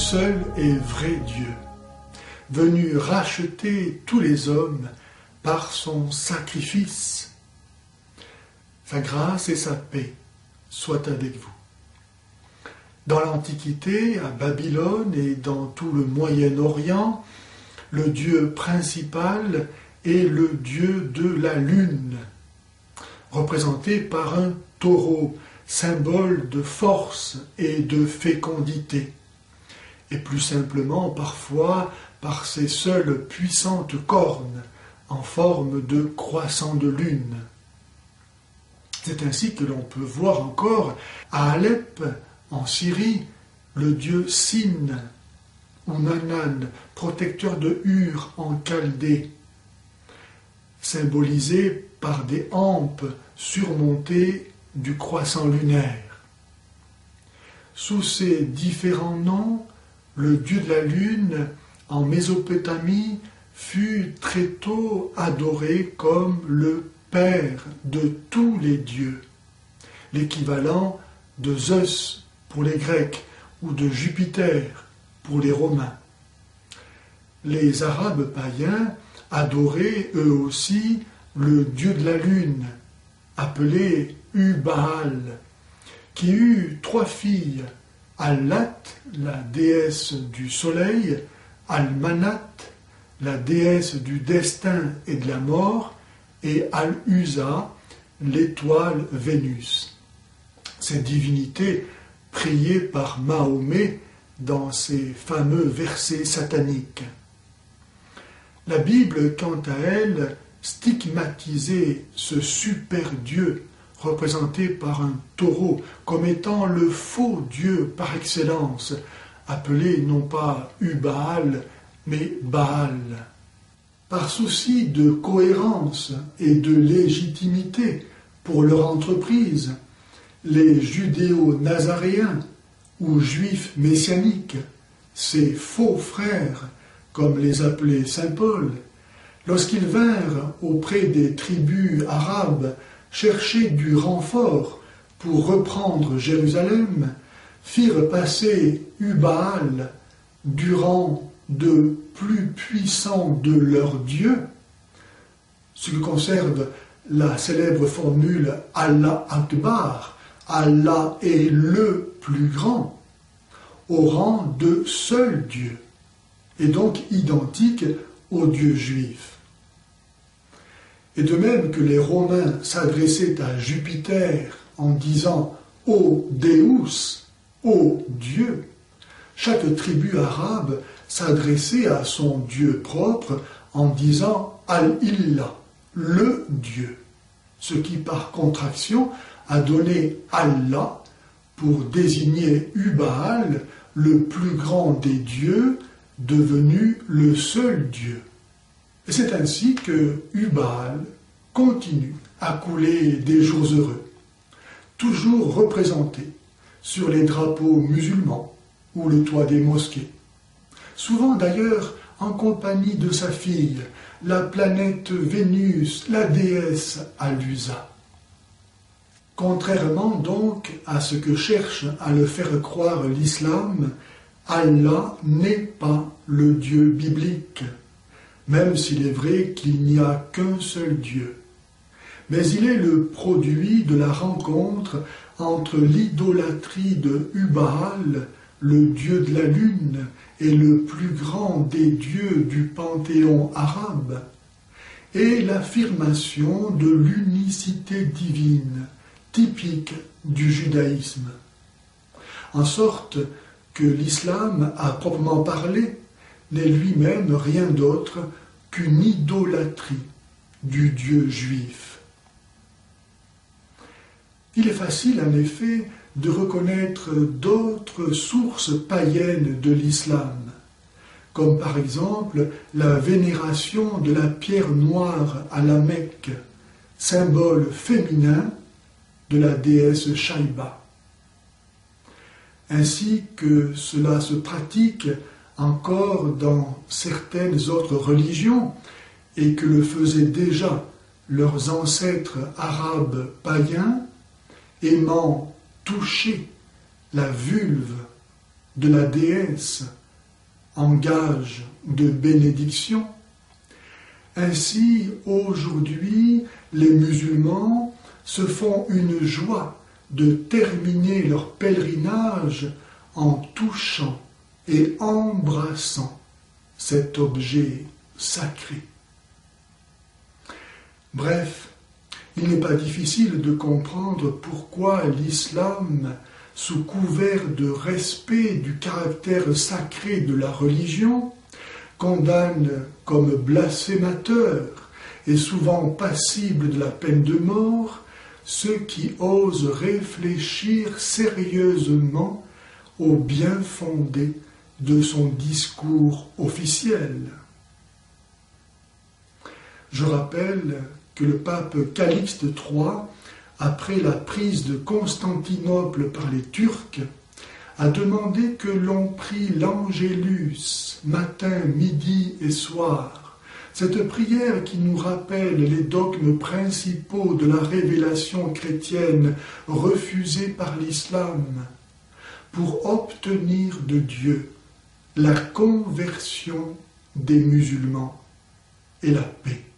seul et vrai Dieu, venu racheter tous les hommes par son sacrifice. Sa grâce et sa paix soient avec vous. Dans l'Antiquité, à Babylone et dans tout le Moyen-Orient, le Dieu principal est le Dieu de la lune, représenté par un taureau, symbole de force et de fécondité, et plus simplement parfois par ses seules puissantes cornes en forme de croissant de lune. C'est ainsi que l'on peut voir encore à Alep, en Syrie, le dieu Sin, ou Nanan, protecteur de Ur en Chaldée, symbolisé par des hampes surmontées du croissant lunaire. Sous ces différents noms, le dieu de la lune en Mésopotamie fut très tôt adoré comme le père de tous les dieux, l'équivalent de Zeus pour les Grecs ou de Jupiter pour les Romains. Les Arabes païens adoraient eux aussi le dieu de la lune, appelé Ubaal, qui eut 3 filles, Allat, la déesse du soleil, Almanat, la déesse du destin et de la mort, et Al-Uza, l'étoile Vénus. Ces divinités priées par Mahomet dans ses fameux versets sataniques. La Bible, quant à elle, stigmatisait ce super Dieu représenté par un taureau comme étant le faux Dieu par excellence, appelé non pas Ubaal, mais Baal. Par souci de cohérence et de légitimité pour leur entreprise, les judéo-nazaréens ou juifs messianiques, ces faux frères, comme les appelait saint Paul, lorsqu'ils vinrent auprès des tribus arabes chercher du renfort pour reprendre Jérusalem, firent passer Ubaal du rang de plus puissant de leur Dieu, ce que conserve la célèbre formule Allah Akbar, Allah est le plus grand, au rang de seul Dieu, et donc identique au Dieu juif. Et de même que les Romains s'adressaient à Jupiter en disant « Ô Deus », « Ô Dieu », chaque tribu arabe s'adressait à son Dieu propre en disant « Al-Illah », le Dieu, ce qui par contraction a donné Allah pour désigner Ubaal, le plus grand des dieux, devenu le seul Dieu. Et c'est ainsi que Ubaal continue à couler des jours heureux, toujours représenté sur les drapeaux musulmans ou le toit des mosquées, souvent d'ailleurs en compagnie de sa fille, la planète Vénus, la déesse Al-Uza. Contrairement donc à ce que cherche à le faire croire l'islam, Allah n'est pas le Dieu biblique, même s'il est vrai qu'il n'y a qu'un seul Dieu. Mais il est le produit de la rencontre entre l'idolâtrie de Ubaal, le dieu de la lune et le plus grand des dieux du panthéon arabe, et l'affirmation de l'unicité divine, typique du judaïsme. En sorte que l'islam, à proprement parler, n'est lui-même rien d'autre qu'une idolâtrie du Dieu juif. Il est facile, en effet, de reconnaître d'autres sources païennes de l'islam, comme par exemple la vénération de la pierre noire à la Mecque, symbole féminin de la déesse Shaïba. Ainsi que cela se pratique encore dans certaines autres religions et que le faisaient déjà leurs ancêtres arabes païens, aimant toucher la vulve de la déesse en gage de bénédiction. Ainsi, aujourd'hui, les musulmans se font une joie de terminer leur pèlerinage en touchant et embrassant cet objet sacré. Bref, il n'est pas difficile de comprendre pourquoi l'islam, sous couvert de respect du caractère sacré de la religion, condamne comme blasphémateurs et souvent passibles de la peine de mort ceux qui osent réfléchir sérieusement au bien fondé de son discours officiel. Je rappelle que le pape Calixte III, après la prise de Constantinople par les Turcs, a demandé que l'on prie l'Angélus matin, midi et soir. Cette prière qui nous rappelle les dogmes principaux de la révélation chrétienne refusée par l'islam, pour obtenir de Dieu la conversion des musulmans et la paix.